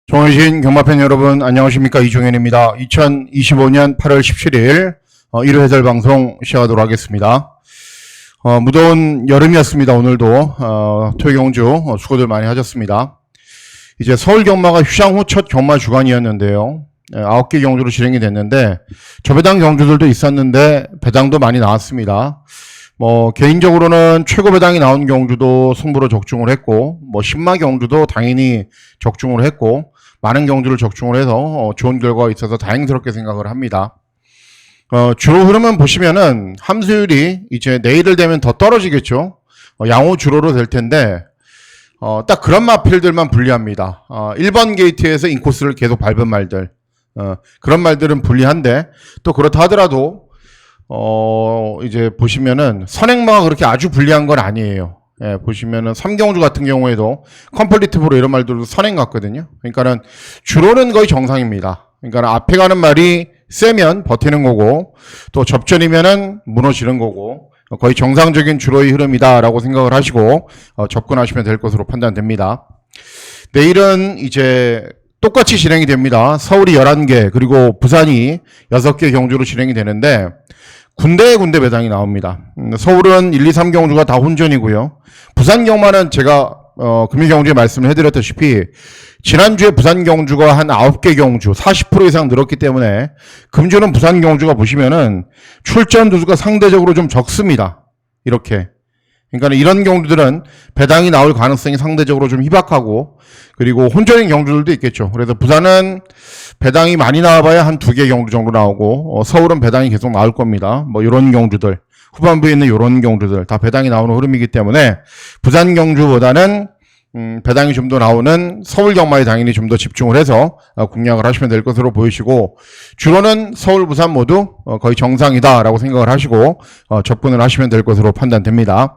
종원신 경마팬 여러분 안녕하십니까, 이종현입니다. 2025년 8월 17일 1회 해설 방송 시작하도록 하겠습니다. 무더운 여름이었습니다. 오늘도 토요경주 수고들 많이 하셨습니다. 이제 서울 경마가 휴장 후 첫 경마 주간이었는데요. 9개 경주로 진행이 됐는데 저배당 경주들도 있었는데 배당도 많이 나왔습니다. 개인적으로는 최고 배당이 나온 경주도 승부로 적중을 했고, 신마 경주도 당연히 적중을 했고, 많은 경주를 적중을 해서 좋은 결과가 있어서 다행스럽게 생각을 합니다. 주로 흐름은 보시면은 함수율이 이제 내일을 되면 더 떨어지겠죠. 양호 주로로 될 텐데, 딱 그런 마필들만 불리합니다. 1번 게이트에서 인코스를 계속 밟은 말들, 그런 말들은 불리한데, 또 그렇다 하더라도 이제 보시면은 선행마가 그렇게 아주 불리한 건 아니에요. 예, 보시면은 3경주 같은 경우에도 컴플리트 프로 이런 말들도 선행 같거든요. 그러니까는 주로는 거의 정상입니다. 그러니까 앞에 가는 말이 세면 버티는 거고, 또 접전이면은 무너지는 거고, 거의 정상적인 주로의 흐름이다라고 생각을 하시고 접근하시면 될 것으로 판단됩니다. 내일은 이제 똑같이 진행이 됩니다. 서울이 11개, 그리고 부산이 6개 경주로 진행이 되는데, 군데 배당이 나옵니다. 서울은 1, 2, 3 경주가 다 혼전이고요. 부산 경마는 제가 금일 경주에 말씀을 해드렸다시피 지난주에 부산 경주가 한 9개 경주 40% 이상 늘었기 때문에 금주는 부산 경주가 보시면은 출전 두수가 상대적으로 좀 적습니다. 이렇게. 그러니까 이런 경주들은 배당이 나올 가능성이 상대적으로 좀 희박하고, 그리고 혼전인 경주들도 있겠죠. 그래서 부산은 배당이 많이 나와봐야 한 2개 경주 정도 나오고, 서울은 배당이 계속 나올 겁니다. 이런 경주들, 후반부에 있는 이런 경주들 다 배당이 나오는 흐름이기 때문에 부산 경주보다는 배당이 좀 더 나오는 서울 경마에 당연히 좀 더 집중을 해서 공략을 하시면 될 것으로 보이시고, 주로는 서울, 부산 모두 거의 정상이다라고 생각을 하시고 접근을 하시면 될 것으로 판단됩니다.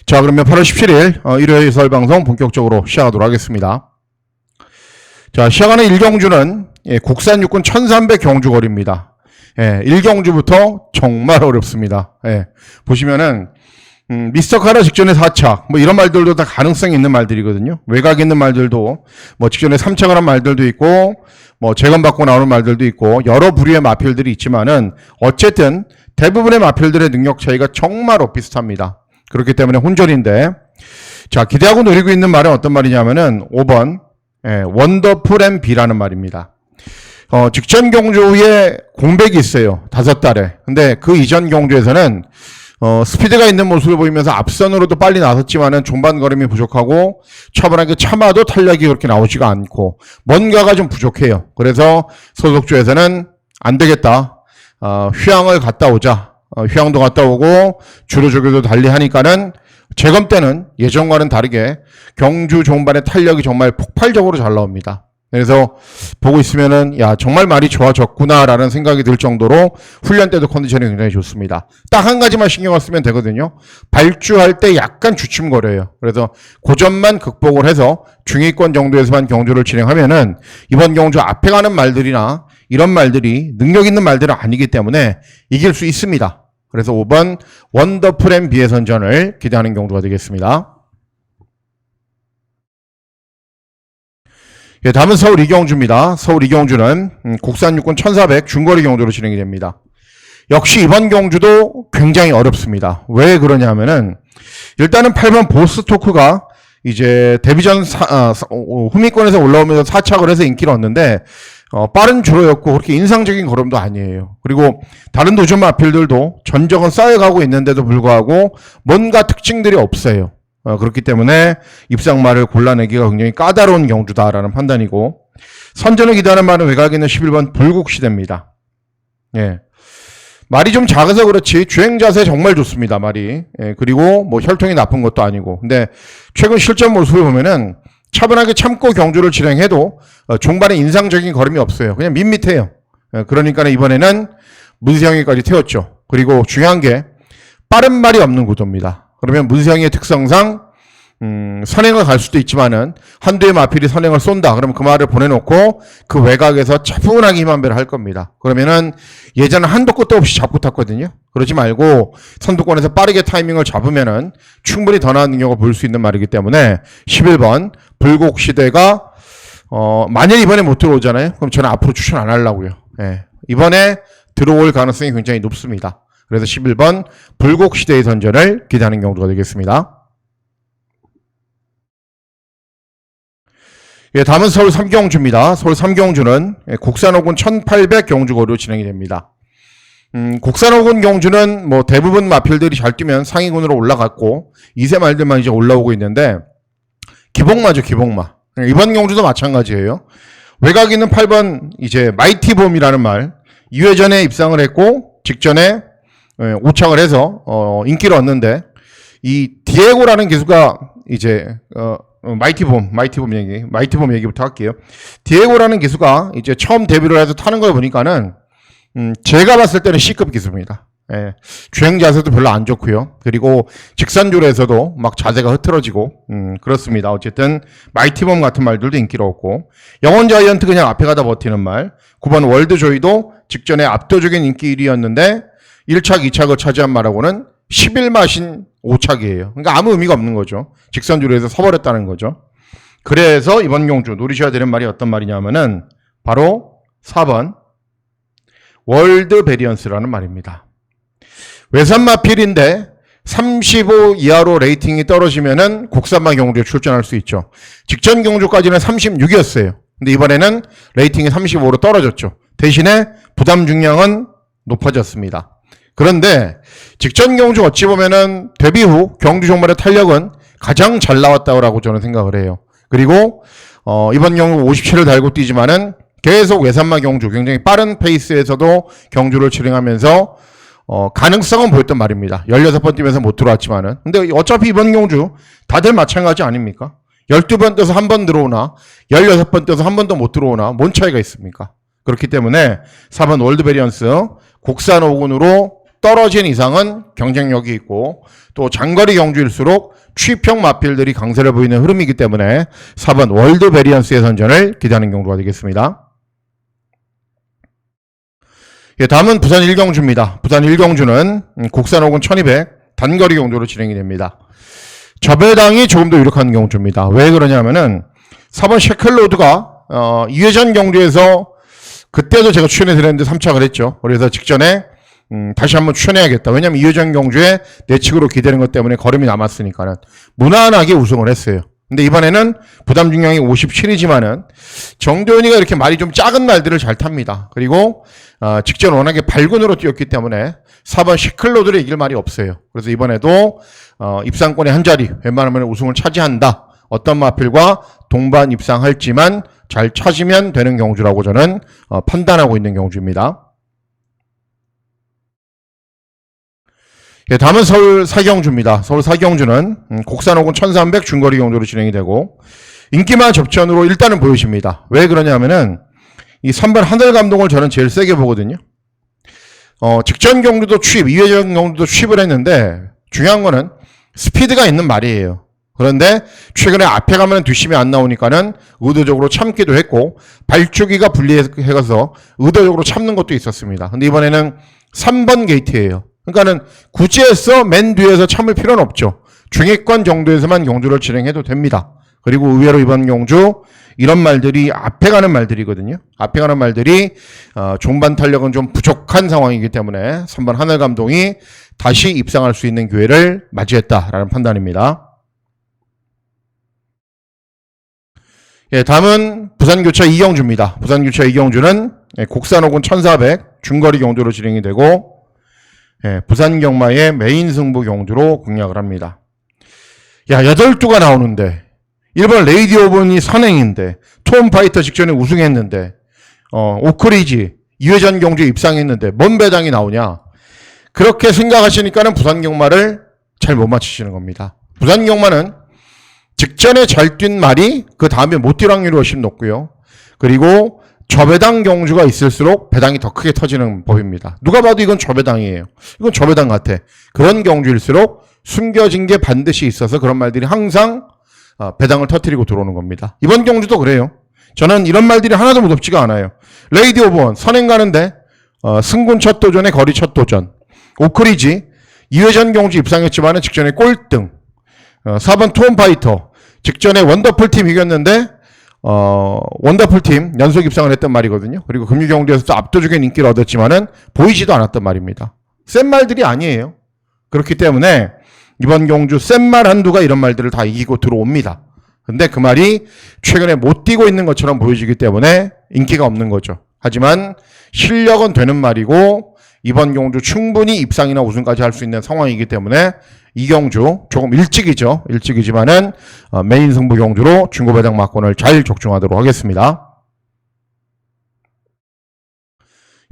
자, 그러면 8월 17일 1회 해설 방송 본격적으로 시작하도록 하겠습니다. 자, 시작하는 1경주는 국산 육군 1300 경주거리입니다. 1경주부터 정말 어렵습니다. 보시면은 미스터 카라 직전에 4착 이런 말들도 다 가능성이 있는 말들이거든요. 외곽 있는 말들도 직전에 3착을 한 말들도 있고, 재검받고 나오는 말들도 있고, 여러 부류의 마필들이 있지만은 어쨌든 대부분의 마필들의 능력 차이가 정말 비슷합니다. 그렇기 때문에 혼전인데, 자, 기대하고 노리고 있는 말은 어떤 말이냐면은 5번 원더풀 앤 비라는 말입니다. 직전 경주에 공백이 있어요. 5달에. 근데 그 이전 경주에서는 스피드가 있는 모습을 보이면서 앞선으로도 빨리 나섰지만은 종반 걸음이 부족하고 차분하게 참아도 탄력이 그렇게 나오지가 않고 뭔가가 좀 부족해요. 그래서 소속주에서는 안 되겠다. 휴양을 갔다 오자. 휴양도 갔다 오고 주로 조교도 달리 하니까는 재검 때는 예전과는 다르게 경주 종반의 탄력이 정말 폭발적으로 잘 나옵니다. 그래서 보고 있으면은 야, 정말 많이 좋아졌구나라는 생각이 들 정도로 훈련 때도 컨디션이 굉장히 좋습니다. 딱 한 가지만 신경을 쓰면 되거든요. 발주할 때 약간 주춤거려요. 그래서 그 점만 극복을 해서 중위권 정도에서만 경주를 진행하면은 이번 경주 앞에 가는 말들이나 이런 말들이 능력 있는 말들은 아니기 때문에 이길 수 있습니다. 그래서 5번 원더풀 앤 비의 선전을 기대하는 경주가 되겠습니다. 다음은 서울 이경주입니다. 서울 이경주는 국산 육군 1400 중거리 경주로 진행이 됩니다. 역시 이번 경주도 굉장히 어렵습니다. 왜 그러냐면은 일단은 8번 보스토크가 이제 데뷔전 후미권에서 올라오면서 4착을 해서 인기를 얻는데 빠른 주로였고 그렇게 인상적인 걸음도 아니에요. 그리고 다른 도전 마필들도 전적은 쌓여가고 있는데도 불구하고 뭔가 특징들이 없어요. 그렇기 때문에 입상말을 골라내기가 굉장히 까다로운 경주다라는 판단이고, 선전을 기대하는 말은 외곽에 있는 11번 불국시대입니다. 말이 좀 작아서 그렇지 주행 자세 정말 좋습니다. 말이. 그리고 혈통이 나쁜 것도 아니고. 근데 최근 실전 모습을 보면은 차분하게 참고 경주를 진행해도 종반에 인상적인 걸음이 없어요. 그냥 밋밋해요. 그러니까 이번에는 문세영이까지 태웠죠. 그리고 중요한 게 빠른 말이 없는 구도입니다. 그러면 문세영의 특성상 선행을 갈 수도 있지만은 한두의 마필이 선행을 쏜다. 그러면 그 말을 보내놓고 그 외곽에서 차분하게 힘 한 배를 할 겁니다. 그러면은 예전에 한도 끝도 없이 잡고 탔거든요. 그러지 말고 선두권에서 빠르게 타이밍을 잡으면은 충분히 더 나은 능력을 보일 수 있는 말이기 때문에 11번 불곡시대가 만약 이번에 못 들어오잖아요. 그럼 저는 앞으로 추천 안 하려고요. 예. 이번에 들어올 가능성이 굉장히 높습니다. 그래서 11번 불곡시대의 선전을 기대하는 경주가 되겠습니다. 예, 다음은 서울 3경주입니다. 서울 3경주는 곡산호군 1800 경주거리로 진행이 됩니다. 곡산호군 경주는 뭐 대부분 마필들이 잘 뛰면 상위군으로 올라갔고 2세 말들만 이제 올라오고 있는데 기복마죠, 기복마. 이번 경주도 마찬가지예요. 외곽에 있는 8번 이제 마이티봄이라는 말 2회전에 입상을 했고 직전에 5착을 해서 인기를 얻는데 이 디에고라는 기수가 이제 마이티봄 얘기부터 할게요. 디에고라는 기수가 이제 처음 데뷔를 해서 타는 걸 보니까는 제가 봤을 때는 C급 기수입니다. 예, 주행 자세도 별로 안 좋고요. 그리고 직선줄에서도 막 자세가 흐트러지고 그렇습니다. 어쨌든 마이티봄 같은 말들도 인기를 얻고 영혼 자이언트 그냥 앞에 가다 버티는 말 9번 월드조이도 직전에 압도적인 인기 1위였는데 1착, 2착을 차지한 말하고는 11마신 5착이에요. 그러니까 아무 의미가 없는 거죠. 직선줄에서 서버렸다는 거죠. 그래서 이번 경주 노리셔야 되는 말이 어떤 말이냐면은 바로 4번 월드 베리언스라는 말입니다. 외산마필인데 35 이하로 레이팅이 떨어지면은 국산마 경주에 출전할 수 있죠. 직전 경주까지는 36이었어요. 근데 이번에는 레이팅이 35로 떨어졌죠. 대신에 부담 중량은 높아졌습니다. 그런데 직전 경주 어찌 보면은 데뷔 후 경주 종말의 탄력은 가장 잘 나왔다고 저는 생각을 해요. 그리고 이번 경주 57을 달고 뛰지만은 계속 외산마 경주 굉장히 빠른 페이스에서도 경주를 진행하면서 가능성은 보였단 말입니다. 16번 뛰면서 못 들어왔지만은. 근데 어차피 이번 경주 다들 마찬가지 아닙니까? 12번 떠서 한 번 들어오나 16번 떠서 한 번도 못 들어오나 뭔 차이가 있습니까? 그렇기 때문에 4번 월드베리언스 곡산호군으로 떨어진 이상은 경쟁력이 있고 또 장거리 경주일수록 취평 마필들이 강세를 보이는 흐름이기 때문에 4번 월드베리언스의 선전을 기대하는 경주가 되겠습니다. 예, 다음은 부산 1경주입니다. 부산 1경주는 곡산호군 1200 단거리 경주로 진행이 됩니다. 저배당이 조금 더 유력한 경주입니다. 왜 그러냐면은 4번 셰클로드가 2회전 경주에서 그때도 제가 추천해드렸는데 3착을 했죠. 그래서 직전에 다시 한번 추천해야겠다. 왜냐면 2회전 경주에 내측으로 기대는 것 때문에 걸음이 남았으니까는 무난하게 우승을 했어요. 근데 이번에는 부담 중량이 57이지만은 정도현이가 이렇게 말이 좀 작은 말들을 잘 탑니다. 그리고 직전 워낙에 발군으로 뛰었기 때문에 4번 시클로드를 이길 말이 없어요. 그래서 이번에도 입상권의 한 자리 웬만하면 우승을 차지한다. 어떤 마필과 동반 입상할지만 잘 찾으면 되는 경주라고 저는 판단하고 있는 경주입니다. 예, 다음은 서울 4경주입니다. 서울 4경주는 곡산호군 1300 중거리 경주로 진행이 되고 인기만 접전으로 일단은 보여집니다. 왜 그러냐면은 이 3번 하늘 감독을 저는 제일 세게 보거든요. 직전 경주도 취입, 2회전 경주도 취입을 했는데 중요한 거는 스피드가 있는 말이에요. 그런데 최근에 앞에 가면 뒷심이 안 나오니까는 의도적으로 참기도 했고 발주기가 불리해서 의도적으로 참는 것도 있었습니다. 근데 이번에는 3번 게이트예요. 그러니까는 굳이 해서 맨 뒤에서 참을 필요는 없죠. 중위권 정도에서만 경주를 진행해도 됩니다. 그리고 의외로 이번 경주 이런 말들이 앞에 가는 말들이거든요. 앞에 가는 말들이 종반 탄력은 좀 부족한 상황이기 때문에 3번 하늘 감독이 다시 입상할 수 있는 기회를 맞이했다라는 판단입니다. 예, 다음은 부산교차 2경주입니다. 부산교차 2경주는 곡산호군 1400 중거리 경주로 진행이 되고 부산 경마의 메인 승부 경주로 공략을 합니다. 야, 8두가 나오는데 1번 레이디 오븐이 선행인데 톰파이터 직전에 우승했는데 오크리지 2회전 경주에 입상했는데 뭔 배당이 나오냐. 그렇게 생각하시니까는 부산 경마를 잘 못 맞추시는 겁니다. 부산 경마는 직전에 잘 뛴 말이 그 다음에 못 뛸 확률이 훨씬 높고요. 그리고 저배당 경주가 있을수록 배당이 더 크게 터지는 법입니다. 누가 봐도 이건 저배당이에요. 이건 저배당 같아. 그런 경주일수록 숨겨진 게 반드시 있어서 그런 말들이 항상 배당을 터뜨리고 들어오는 겁니다. 이번 경주도 그래요. 저는 이런 말들이 하나도 무섭지가 않아요. 레이디 오브 선행 가는데 승군 첫 도전에 거리 첫 도전. 오크리지 2회전 경주 입상했지만은 직전에 꼴등. 4번 톰파이터 직전에 원더풀 팀 이겼는데 원더풀 팀 연속 입상을 했던 말이거든요. 그리고 금유경주에서도 압도적인 인기를 얻었지만은 보이지도 않았던 말입니다. 센 말들이 아니에요. 그렇기 때문에 이번 경주 센 말 한두가 이런 말들을 다 이기고 들어옵니다. 근데 그 말이 최근에 못 뛰고 있는 것처럼 보여지기 때문에 인기가 없는 거죠. 하지만 실력은 되는 말이고 이번 경주 충분히 입상이나 우승까지 할 수 있는 상황이기 때문에 이 경주 조금 일찍이지만은 메인 승부 경주로 중고배당 막권을 잘 적중하도록 하겠습니다.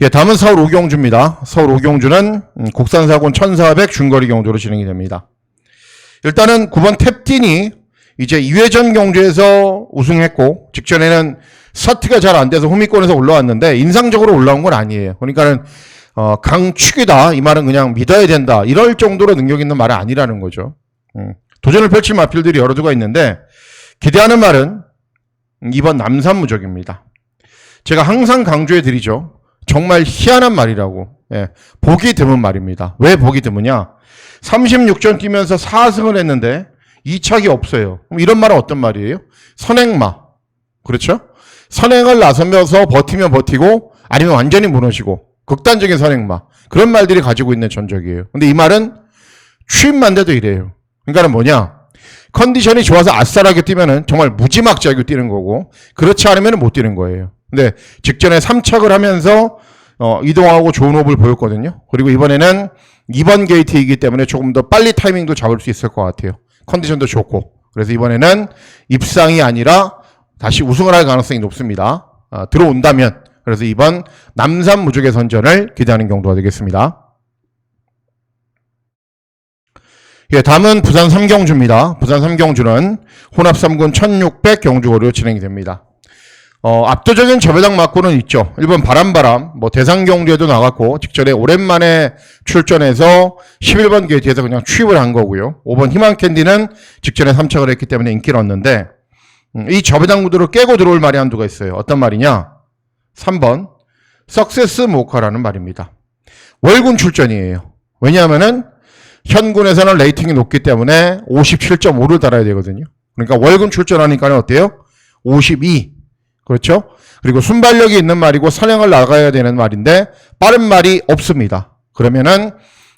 예, 다음은 서울 5경주입니다. 서울 5경주는 국산사군 1400 중거리 경주로 진행이 됩니다. 일단은 9번 탭틴이 이제 2회전 경주에서 우승했고 직전에는 스타트가 잘 안 돼서 후미권에서 올라왔는데 인상적으로 올라온 건 아니에요. 그러니까는 강축이다 이 말은 그냥 믿어야 된다 이럴 정도로 능력 있는 말은 아니라는 거죠. 도전을 펼칠 마필들이 여러 두가 있는데 기대하는 말은 이번 남산무적입니다. 제가 항상 강조해 드리죠. 정말 희한한 말이라고. 예, 보기 드문 말입니다. 왜 보기 드무냐? 36전 뛰면서 4승을 했는데 2착이 없어요. 그럼 이런 말은 어떤 말이에요? 선행마. 그렇죠? 선행을 나서면서 버티면 버티고 아니면 완전히 무너지고 극단적인 선행마. 그런 말들이 가지고 있는 전적이에요. 근데 이 말은 취임만 돼도 이래요. 그러니까는 뭐냐? 컨디션이 좋아서 아싸라게 뛰면은 정말 무지막지하게 뛰는 거고 그렇지 않으면 못 뛰는 거예요. 근데 직전에 3착을 하면서 이동하고 좋은 호흡을 보였거든요. 그리고 이번에는 2번 게이트이기 때문에 조금 더 빨리 타이밍도 잡을 수 있을 것 같아요. 컨디션도 좋고. 그래서 이번에는 입상이 아니라 다시 우승을 할 가능성이 높습니다. 들어온다면. 그래서 이번 남산 무적의 선전을 기대하는 경도가 되겠습니다. 예, 다음은 부산 3경주입니다. 부산 3경주는 혼합 3군 1600 경주거리로 진행이 됩니다. 압도적인 저배당 막고는 있죠. 1번 바람바람, 대상 경주에도 나갔고, 직전에 오랜만에 출전해서 11번 게이트에서 그냥 취입을 한 거고요. 5번 희망캔디는 직전에 3착을 했기 때문에 인기를 얻는데, 이 저배당 구도를 깨고 들어올 말이 한두가 있어요. 어떤 말이냐? 3번, 석세스 모카라는 말입니다. 월군 출전이에요. 왜냐하면은, 현군에서는 레이팅이 높기 때문에 57.5를 달아야 되거든요. 그러니까 월군 출전하니까 어때요? 52. 그렇죠? 그리고 순발력이 있는 말이고 선행을 나가야 되는 말인데 빠른 말이 없습니다. 그러면은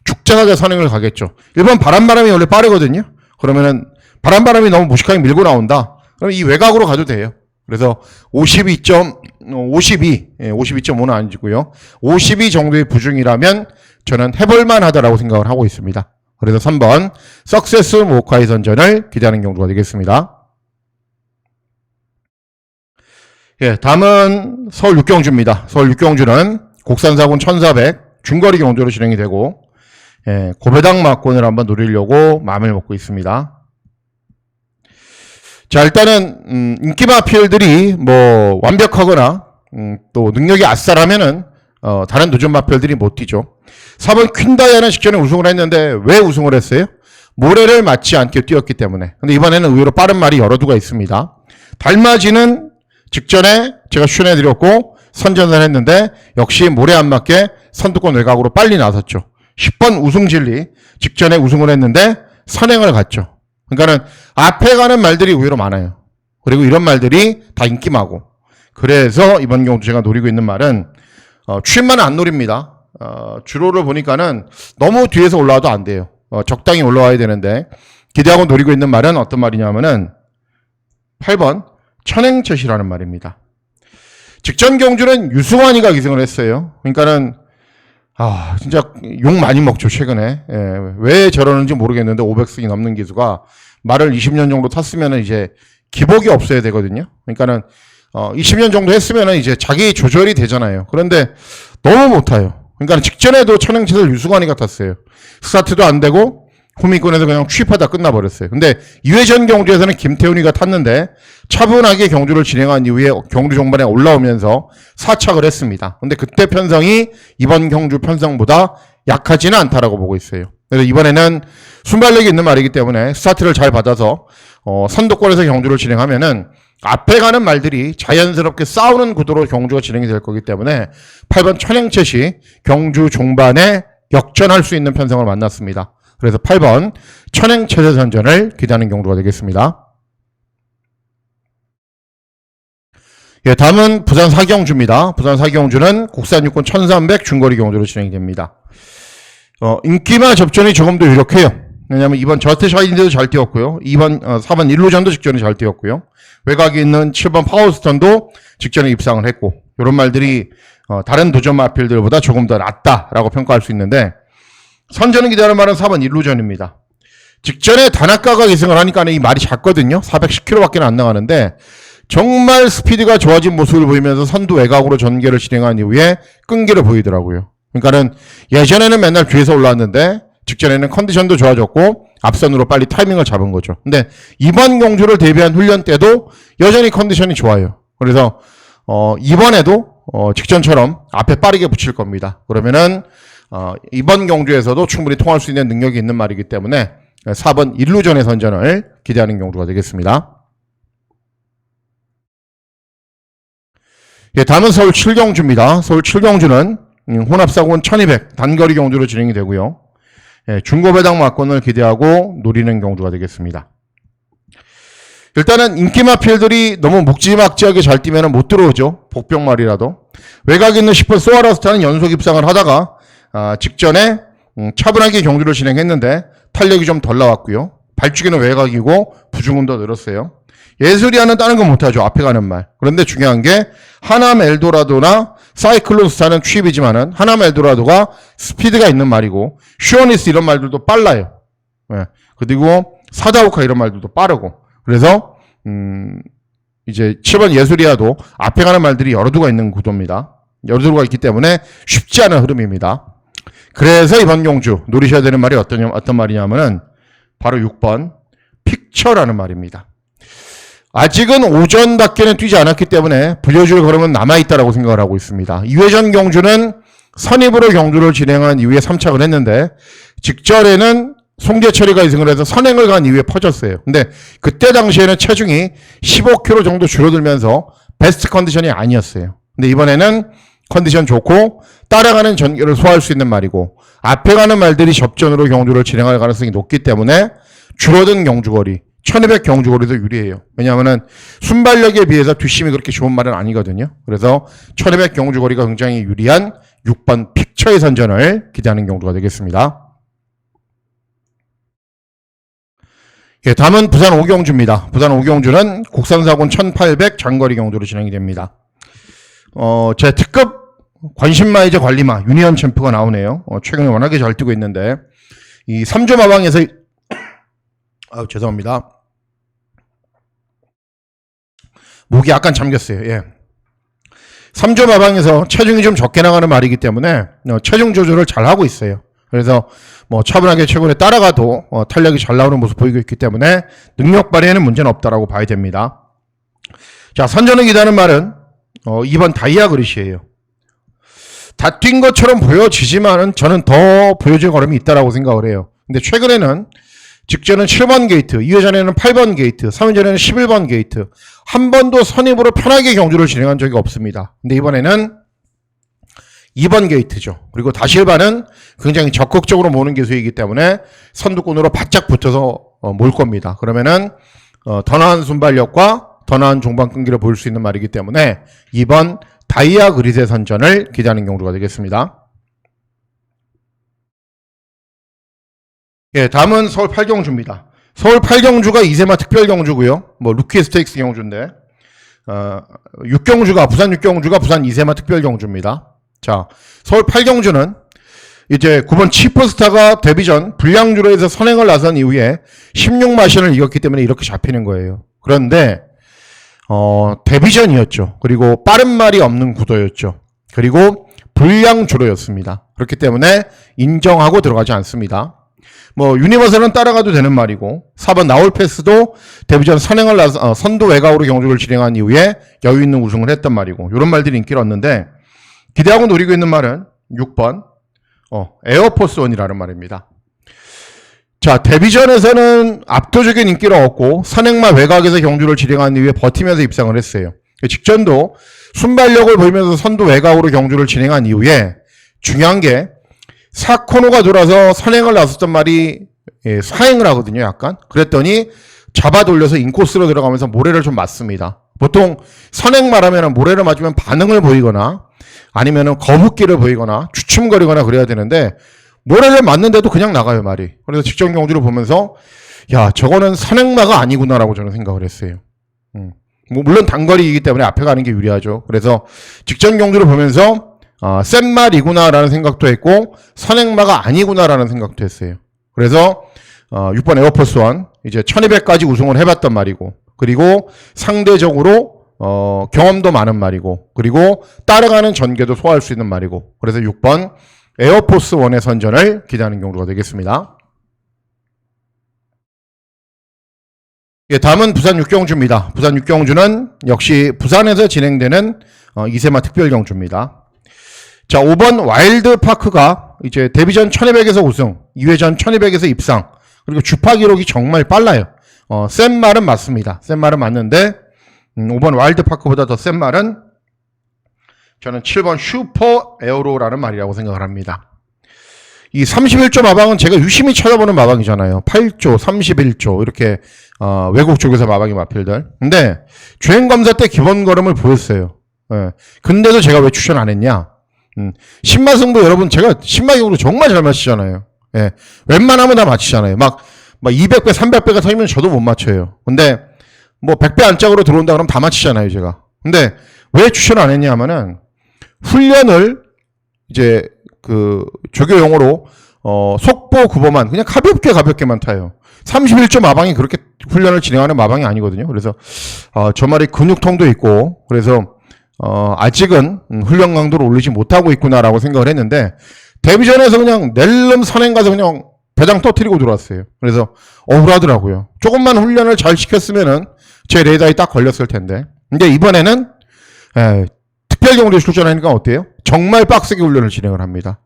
죽자마자 선행을 가겠죠. 1번 바람바람이 원래 빠르거든요. 그러면은 바람바람이 너무 무식하게 밀고 나온다. 그럼 이 외곽으로 가도 돼요. 그래서 52.5는 아니고요. 52 정도의 부중이라면 저는 해볼만 하다라고 생각을 하고 있습니다. 그래서 3번 석세스 모카의 선전을 기대하는 경주가 되겠습니다. 예, 다음은 서울 6경주입니다. 서울 6경주는 국산사군 1400 중거리 경주로 진행이 되고 고배당 막권을 한번 노리려고 마음을 먹고 있습니다. 자, 일단은 인기 마필들이 완벽하거나 또 능력이 아싸라면은 다른 도전 마필들이 못 뛰죠. 4번 퀸다이아는 직전에 우승을 했는데 왜 우승을 했어요? 모래를 맞지 않게 뛰었기 때문에. 근데 이번에는 의외로 빠른 말이 여러 두가 있습니다. 달맞이는 직전에 제가 추천해드렸고 선전을 했는데 역시 모래 안 맞게 선두권 외곽으로 빨리 나섰죠. 10번 우승진리 직전에 우승을 했는데 선행을 갔죠. 그러니까는 앞에 가는 말들이 의외로 많아요. 그리고 이런 말들이 다 인기마고. 그래서 이번 경우 제가 노리고 있는 말은 취임만은 안 노립니다. 주로를 보니까는 너무 뒤에서 올라와도 안 돼요. 적당히 올라와야 되는데 기대하고 노리고 있는 말은 어떤 말이냐면은 8번 천행철이라는 말입니다. 직전 경주는 유승환이가 기승을 했어요. 그러니까는 진짜 욕 많이 먹죠 최근에. 왜 저러는지 모르겠는데 500승이 넘는 기수가 말을 20년 정도 탔으면은 이제 기복이 없어야 되거든요. 그러니까는 20년 정도 했으면은 이제 자기 조절이 되잖아요. 그런데 너무 못 타요. 그러니까 직전에도 천행철을 유승환이가 탔어요. 스타트도 안 되고 후미권에서 그냥 취입하다 끝나버렸어요. 근데 2회전 경주에서는 김태훈이가 탔는데 차분하게 경주를 진행한 이후에 경주 종반에 올라오면서 4착을 했습니다. 근데 그때 편성이 이번 경주 편성보다 약하지는 않다라고 보고 있어요. 그래서 이번에는 순발력이 있는 말이기 때문에 스타트를 잘 받아서 선두권에서 경주를 진행하면은 앞에 가는 말들이 자연스럽게 싸우는 구도로 경주가 진행이 될 거기 때문에 8번 천행채시 경주 종반에 역전할 수 있는 편성을 만났습니다. 그래서 8번 천행체제 선전을 기대하는 경주가 되겠습니다. 예, 다음은 부산 사경주입니다. 부산 사경주는 국산 육군 1300 중거리 경주로 진행이 됩니다. 인기마 접전이 조금 더 유력해요. 왜냐하면 이번 저스트 샤인드도 잘 뛰었고요. 4번 일루전도 직전에 잘 뛰었고요. 외곽에 있는 7번 파워스톤도 직전에 입상을 했고, 이런 말들이 다른 도전 마필들보다 조금 더 낫다라고 평가할 수 있는데, 선전을 기대하는 말은 4번 일루전입니다. 직전에 다나카가 계승을 하니까 이 말이 작거든요. 410km밖에 안 나가는데 정말 스피드가 좋아진 모습을 보이면서 선두 외곽으로 전개를 진행한 이후에 끈기를 보이더라고요. 그러니까는 예전에는 맨날 뒤에서 올라왔는데 직전에는 컨디션도 좋아졌고 앞선으로 빨리 타이밍을 잡은 거죠. 근데 이번 경주를 대비한 훈련 때도 여전히 컨디션이 좋아요. 그래서 이번에도 직전처럼 앞에 빠르게 붙일 겁니다. 그러면은 이번 경주에서도 충분히 통할 수 있는 능력이 있는 말이기 때문에 4번 일루전의 선전을 기대하는 경주가 되겠습니다. 예, 다음은 서울 7경주입니다. 서울 7경주는 혼합사고는 1200 단거리 경주로 진행이 되고요. 예, 중고배당 막권을 기대하고 노리는 경주가 되겠습니다. 일단은 인기마필들이 너무 묵지막지하게 잘 뛰면 못 들어오죠. 복병말이라도. 외곽에 있는 10번 소아라스타는 연속 입상을 하다가 직전에 차분하게 경주를 진행했는데 탄력이 좀 덜 나왔고요. 발주기는 외곽이고 부중은 더 늘었어요. 예술이하는 다른 건 못하죠. 앞에 가는 말. 그런데 중요한 게 하남 엘도라도나 사이클론 스타는 취입이지만은 하남 엘도라도가 스피드가 있는 말이고 슈어니스 이런 말들도 빨라요. 예. 그리고 사다오카 이런 말들도 빠르고 그래서 이제 7번 예술이야도 앞에 가는 말들이 여러 두가 있는 구도입니다. 여러 두가 있기 때문에 쉽지 않은 흐름입니다. 그래서 이번 경주 노리셔야 되는 말이 어떤 말이냐면은 바로 6번 픽처라는 말입니다. 아직은 오전답게는 뛰지 않았기 때문에 불려줄 걸음은 남아있다라고 생각을 하고 있습니다. 2회전 경주는 선입으로 경주를 진행한 이후에 3착을 했는데 직전에는 송재철이가 이승을 해서 선행을 간 이후에 퍼졌어요. 근데 그때 당시에는 체중이 15kg 정도 줄어들면서 베스트 컨디션이 아니었어요. 근데 이번에는 컨디션 좋고 따라가는 전개를 소화할 수 있는 말이고 앞에 가는 말들이 접전으로 경주를 진행할 가능성이 높기 때문에 줄어든 경주거리 1200 경주거리도 유리해요. 왜냐하면 순발력에 비해서 뒷심이 그렇게 좋은 말은 아니거든요. 그래서 1200 경주거리가 굉장히 유리한 6번 픽처의 선전을 기대하는 경주가 되겠습니다. 예, 다음은 부산 5경주입니다. 부산 5경주는 국산사군 1800 장거리 경주로 진행이 됩니다. 제 특급 관심마이저 관리마 유니언 챔프가 나오네요. 최근에 워낙에 잘 뛰고 있는데 이 3조 마방에서 죄송합니다. 목이 약간 잠겼어요. 예. 3조 마방에서 체중이 좀 적게 나가는 말이기 때문에 체중 조절을 잘 하고 있어요. 그래서 차분하게 최근에 따라가도 탄력이 잘 나오는 모습 보이고 있기 때문에 능력 발휘에는 문제는 없다라고 봐야 됩니다. 자, 선전을 기대하는 말은 2번 다이아 그릿이에요. 다 뛴 것처럼 보여지지만은 저는 더 보여질 걸음이 있다라고 생각을 해요. 근데 최근에는 직전은 7번 게이트, 2회전에는 8번 게이트, 3회전에는 11번 게이트 한 번도 선입으로 편하게 경주를 진행한 적이 없습니다. 근데 이번에는 2번 게이트죠. 그리고 다실바는 굉장히 적극적으로 모는 기수이기 때문에 선두권으로 바짝 붙어서 몰 겁니다. 그러면은 더 나은 순발력과 더 나은 종반 끈기를 보일 수 있는 말이기 때문에 2번 다이아 그릿의 선전을 기대하는 경주가 되겠습니다. 예, 다음은 서울 8경주입니다. 서울 8경주가 이세마 특별 경주고요. 루키 스테이크스 경주인데 6경주가 부산 6경주가 부산 이세마 특별 경주입니다. 자, 서울 8경주는 이제 9번 치프스타가 데뷔 전 불량주로 해서 선행을 나선 이후에 16마신을 이겼기 때문에 이렇게 잡히는 거예요. 그런데 데뷔 전이었죠. 그리고 빠른 말이 없는 구도였죠. 그리고 불량주로였습니다. 그렇기 때문에 인정하고 들어가지 않습니다. 유니버설은 따라가도 되는 말이고 4번 나올패스도 데뷔 전 선행을 나서 선두 외곽으로 경주를 진행한 이후에 여유 있는 우승을 했단 말이고 이런 말들이 인기를 얻는데 기대하고 노리고 있는 말은 6번 에어포스1이라는 말입니다. 자, 데뷔전에서는 압도적인 인기를 얻고 선행마 외곽에서 경주를 진행한 이후에 버티면서 입상을 했어요. 직전도 순발력을 보이면서 선두 외곽으로 경주를 진행한 이후에 중요한 게 4코너가 돌아서 선행을 나섰던 말이 사행을 하거든요. 약간 그랬더니 잡아 돌려서 인코스로 들어가면서 모래를 좀 맞습니다. 보통 선행마라면 모래를 맞으면 반응을 보이거나 아니면은 거북기를 보이거나 주춤거리거나 그래야 되는데 모래를 맞는데도 그냥 나가요, 말이. 그래서 직전 경주를 보면서 야, 저거는 선행마가 아니구나라고 저는 생각을 했어요. 뭐 물론 단거리이기 때문에 앞에 가는 게 유리하죠. 그래서 직전 경주를 보면서 센 말이구나라는 생각도 했고 선행마가 아니구나라는 생각도 했어요. 그래서 6번 에어포스 원 이제 1200까지 우승을 해봤단 말이고, 그리고 상대적으로 경험도 많은 말이고, 그리고 따라가는 전개도 소화할 수 있는 말이고, 그래서 6번 에어포스 원의 선전을 기대하는 경주가 되겠습니다. 예, 다음은 부산 6경주입니다. 부산 6경주는 역시 부산에서 진행되는 이세마 특별 경주입니다. 자, 5번 와일드파크가 이제 데뷔전 1200에서 우승, 2회전 1200에서 입상, 그리고 주파 기록이 정말 빨라요. 센 말은 맞습니다. 센 말은 맞는데 5번 와일드파크보다 더 센 말은 저는 7번 슈퍼 에어로라는 말이라고 생각을 합니다. 이 31조 마방은 제가 유심히 찾아보는 마방이잖아요. 8조, 31조 이렇게 외국 쪽에서 마방이 마필들. 근데 주행검사 때 기본 걸음을 보였어요. 예. 근데도 제가 왜 추천 안 했냐? 신마승부 여러분 제가 신마경으로 정말 잘 맞히잖아요. 예. 웬만하면 다 맞히잖아요. 막 200배, 300배가 터지면 저도 못 맞춰요. 근데 뭐 100배 안짝으로 들어온다 그러면 다 맞히잖아요, 제가. 근데 왜 추천 안 했냐 하면은 훈련을 이제 그 조교용어로 속보 구보만 그냥 가볍게만 타요. 31조 마방이 그렇게 훈련을 진행하는 마방이 아니거든요. 그래서 저 말이 근육통도 있고 그래서 아직은 훈련 강도를 올리지 못하고 있구나라고 생각을 했는데 데뷔전에서 그냥 낼름 선행 가서 그냥 배당 터뜨리고 들어왔어요. 그래서 억울하더라고요. 조금만 훈련을 잘 시켰으면은 제 레이더에 딱 걸렸을 텐데. 근데 이번에는 특별 경우에 출전하니까 어때요? 정말 빡세게 훈련을 진행을 합니다.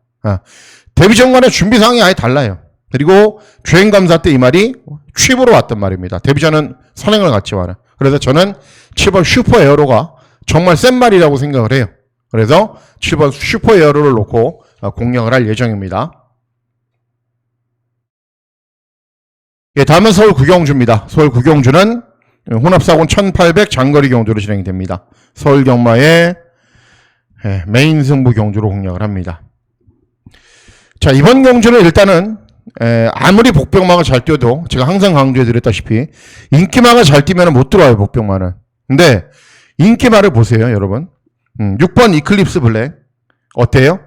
데뷔전과의 준비사항이 아예 달라요. 그리고 주행감사 때 이 말이 취입으로 왔단 말입니다. 데뷔전은 선행을 같이 와요. 그래서 저는 7번 슈퍼 에어로가 정말 센 말이라고 생각을 해요. 그래서 7번 슈퍼 에어로를 놓고 공략을 할 예정입니다. 예, 다음은 서울 구경주입니다. 서울 구경주는 혼합사고 1800 장거리 경주로 진행이 됩니다. 서울 경마의 메인 승부 경주로 공략을 합니다. 자, 이번 경주는 일단은 아무리 복병마가 잘 뛰어도 제가 항상 강조해 드렸다시피 인기마가 잘 뛰면 못 들어와요, 복병마는. 근데 인기마를 보세요, 여러분. 6번 이클립스 블랙 어때요?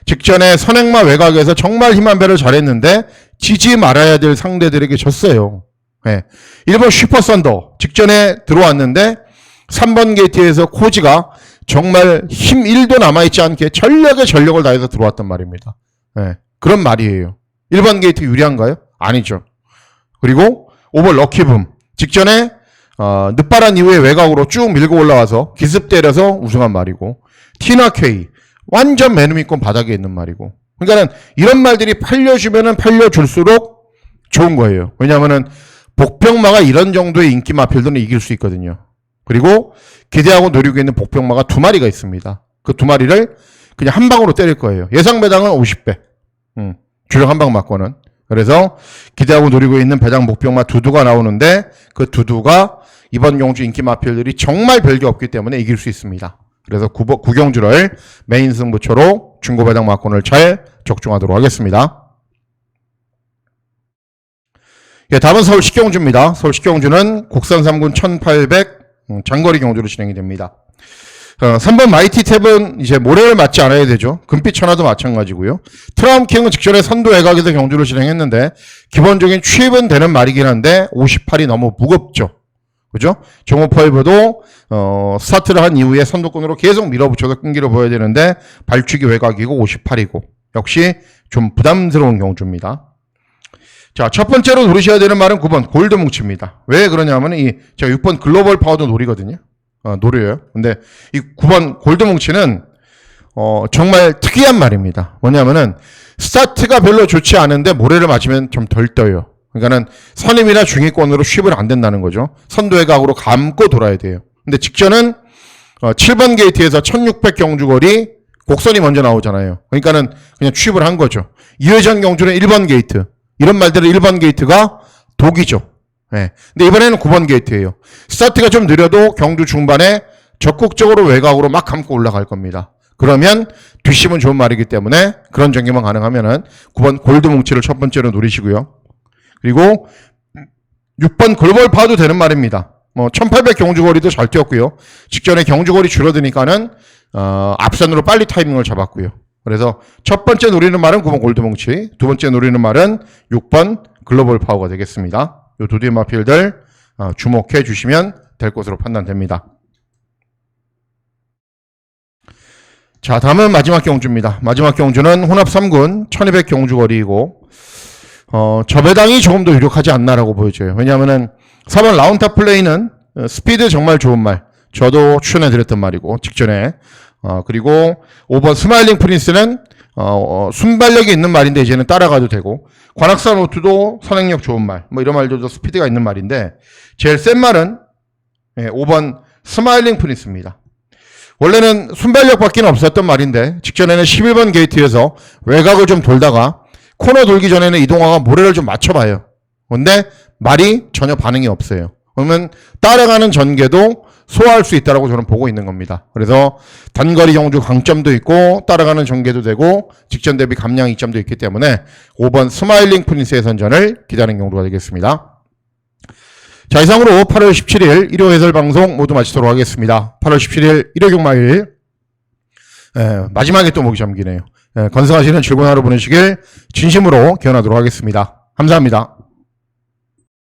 직전에 선행마 외곽에서 정말 힘한 배를 잘했는데 지지 말아야 될 상대들에게 졌어요. 1번 슈퍼 썬더 직전에 들어왔는데 3번 게이트에서 코지가 정말 힘 1도 남아있지 않게 전력을 다해서 들어왔단 말입니다. 그런 말이에요. 1번 게이트 유리한가요? 아니죠. 그리고 5번 럭키붐 직전에 늦바란 이후에 외곽으로 쭉 밀고 올라와서 기습 때려서 우승한 말이고, 티나케이 완전 매너미권 바닥에 있는 말이고. 그러니까는 이런 말들이 팔려주면은 팔려줄수록 좋은 거예요. 왜냐하면은 복병마가 이런 정도의 인기 마필들은 이길 수 있거든요. 그리고 기대하고 노리고 있는 복병마가 2마리가 있습니다. 그 2마리를 그냥 한 방으로 때릴 거예요. 예상 배당은 50배. 주력 한 방 맞고는. 그래서 기대하고 노리고 있는 배당 복병마 두두가 나오는데 그 두두가 이번 경주 인기 마필들이 정말 별게 없기 때문에 이길 수 있습니다. 그래서 구경주를 메인 승부처로 중고 배당 막권을 잘 적중하도록 하겠습니다. 예, 다음은 서울 식경주입니다. 서울 식경주는 국산 3군 1800 장거리 경주로 진행이 됩니다. 3번 마이티 탭은 이제 모래를 맞지 않아야 되죠. 금빛 천하도 마찬가지고요. 트라움킹은 직전에 선도 외곽에서 경주를 진행했는데 기본적인 취입은 되는 말이긴 한데 58이 너무 무겁죠. 그죠? 정오파이브도 스타트를 한 이후에 선두권으로 계속 밀어붙여서 끈기를 보여야 되는데 발축이 외곽이고 58이고 역시 좀 부담스러운 경주입니다. 자, 첫 번째로 노리셔야 되는 말은 9번 골드 뭉치입니다. 왜 그러냐면 제가 6번 글로벌 파워도 노리거든요. 노려요. 근데 이 9번 골드 뭉치는 정말 특이한 말입니다. 뭐냐면은 스타트가 별로 좋지 않은데 모래를 맞으면 좀 덜 떠요. 그러니까는 선임이나 중위권으로 쉽을 안 된다는 거죠. 선도외곽으로 감고 돌아야 돼요. 근데 직전은 7번 게이트에서 1600 경주거리 곡선이 먼저 나오잖아요. 그러니까는 그냥 취입을 한 거죠. 2회전 경주는 1번 게이트. 이런 말들은 1번 게이트가 독이죠. 예. 근데 이번에는 9번 게이트예요. 스타트가 좀 느려도 경주 중반에 적극적으로 외곽으로 막 감고 올라갈 겁니다. 그러면 뒷심은 좋은 말이기 때문에 그런 전개만 가능하면은 9번 골드 뭉치를 첫 번째로 노리시고요. 그리고 6번 글로벌 파도 되는 말입니다. 1800 경주거리도 잘 뛰었고요. 직전에 경주거리 줄어드니까는 앞선으로 빨리 타이밍을 잡았고요. 그래서 첫 번째 노리는 말은 9번 골드 뭉치, 두 번째 노리는 말은 6번 글로벌 파워가 되겠습니다. 이 두 뒤의 마필들 주목해 주시면 될 것으로 판단됩니다. 자, 다음은 마지막 경주입니다. 마지막 경주는 혼합 3군 1200 경주거리이고 저 배당이 조금 더 유력하지 않나라고 보여져요. 왜냐하면은 4번 라운드 플레이는 스피드 정말 좋은 말, 저도 추천해드렸던 말이고 직전에 그리고 5번 스마일링 프린스는 순발력이 있는 말인데 이제는 따라가도 되고 관악산 오투도 선행력 좋은 말, 뭐 이런 말들도 스피드가 있는 말인데 제일 센 말은 5번 스마일링 프린스입니다. 원래는 순발력밖에 없었던 말인데 직전에는 11번 게이트에서 외곽을 좀 돌다가 코너 돌기 전에는 이동화가 모래를 좀 맞춰봐요. 근데 말이 전혀 반응이 없어요. 그러면 따라가는 전개도 소화할 수 있다고 저는 보고 있는 겁니다. 그래서 단거리 경주 강점도 있고 따라가는 전개도 되고 직전 대비 감량 이점도 있기 때문에 5번 스마일링 프린스의 선전을 기다리는 경우가 되겠습니다. 자, 이상으로 8월 17일 일요 해설 방송 모두 마치도록 하겠습니다. 8월 17일 일요 경마일 마지막에 또 목이 잠기네요. 건승하시는 즐거운 하루 보내시길 진심으로 기원하도록 하겠습니다. 감사합니다.